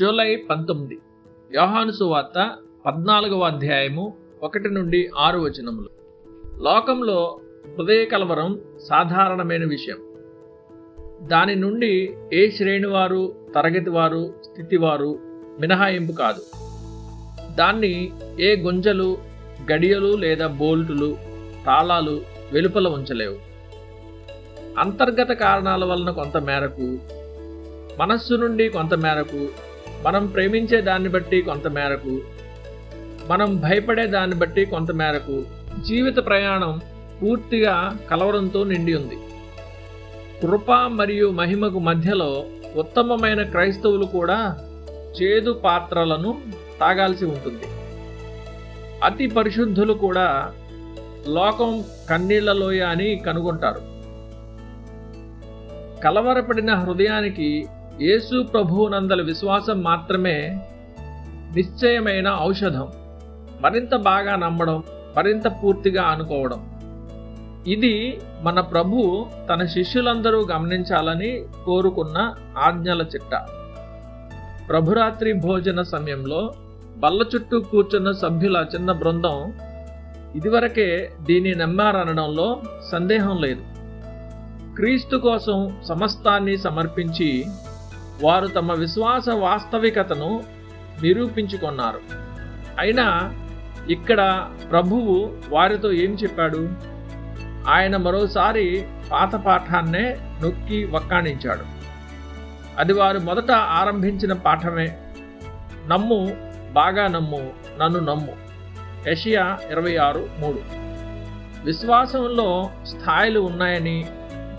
July 19. యోహాను సువార్త 14వ అధ్యాయము 1 నుండి 6 వచనములు. లోకంలో హృదయ కలవరం సాధారణమైన విషయం. దాని నుండి ఏ శ్రేణివారు, తరగతివారు, స్థితివారు మినహాయింపు కాదు. దాన్ని ఏ గుంజలు, గడియలు లేదా బోల్టులు, తాళాలు వెలుపల ఉంచలేవు. అంతర్గత కారణాల వలన కొంత మేరకు, మనస్సు నుండి కొంత మేరకు, మనం ప్రేమించే దాన్ని బట్టి కొంత మేరకు, మనం భయపడే దాన్ని బట్టి కొంత మేరకు జీవిత ప్రయాణం పూర్తిగా కలవరంతో నిండి ఉంది. కృప మరియు మహిమకు మధ్యలో ఉత్తమమైన క్రైస్తవులు కూడా చేదు పాత్రలను తాగాల్సి ఉంటుంది. అతి పరిశుద్ధులు కూడా లోకం కన్నీళ్ల లోయ అని కనుగొంటారు. కలవరపడిన హృదయానికి యేసు ప్రభువునందల విశ్వాసం మాత్రమే నిశ్చయమైన ఔషధం. మరింత బాగా నమ్మడం, మరింత పూర్తిగా అనుకోవడం. ఇది మన ప్రభువు తన శిష్యులందరూ గమనించాలని కోరుకున్న ఆజ్ఞల చిట్ట. ప్రభురాత్రి భోజన సమయంలో బల్ల చుట్టూ కూర్చున్న సభ్యుల చిన్న బృందం ఇదివరకే దీన్ని నమ్మారనడంలో సందేహం లేదు. క్రీస్తు కోసం సమస్తాన్ని సమర్పించి వారు తమ విశ్వాస వాస్తవికతను నిరూపించుకున్నారు. అయినా ఇక్కడ ప్రభువు వారితో ఏం చెప్పాడు? ఆయన మరోసారి పాత పాఠాన్నే నొక్కి వక్కాణించాడు. అది వారు మొదట ఆరంభించిన పాఠమే. నమ్ము, బాగా నమ్ము, నన్ను నమ్ము. యెషయా 26:3. విశ్వాసంలో స్థాయిలు ఉన్నాయని,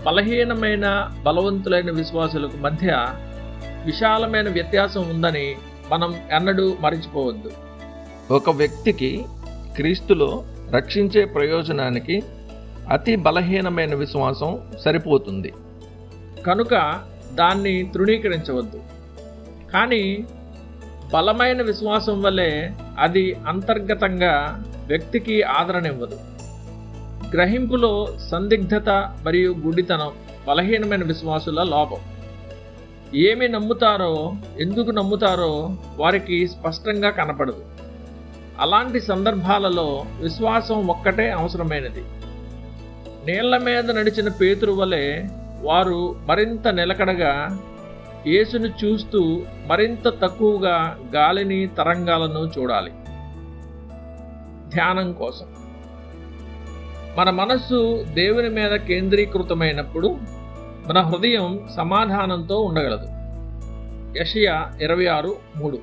బలహీనమైన బలవంతులైన విశ్వాసులకు మధ్య విశాలమైన వ్యత్యాసం ఉందని మనం ఎన్నడూ మరిచిపోవద్దు. ఒక వ్యక్తికి క్రీస్తులో రక్షించే ప్రయోజనానికి అతి బలహీనమైన విశ్వాసం సరిపోతుంది కనుక దాన్ని తృణీకరించవద్దు. కానీ బలమైన విశ్వాసం వల్లే అది అంతర్గతంగా వ్యక్తికి ఆదరణ ఇవ్వదు. గ్రహింపులో సందిగ్ధత మరియు గుడ్డితనం బలహీనమైన విశ్వాసుల లోపం. ఏమి నమ్ముతారో, ఎందుకు నమ్ముతారో వారికి స్పష్టంగా కనపడదు. అలాంటి సందర్భాలలో విశ్వాసం ఒక్కటే అవసరమైనది. నీళ్ల మీద నడిచిన పేతురు వలె వారు మరింత నిలకడగా యేసును చూస్తూ మరింత తక్కువగా గాలిని, తరంగాలను చూడాలి. ధ్యానం కోసం మన మనస్సు దేవుని మీద కేంద్రీకృతమైనప్పుడు మన హృదయం సమాధానంతో ఉండగలదు. యెషయా 26:3.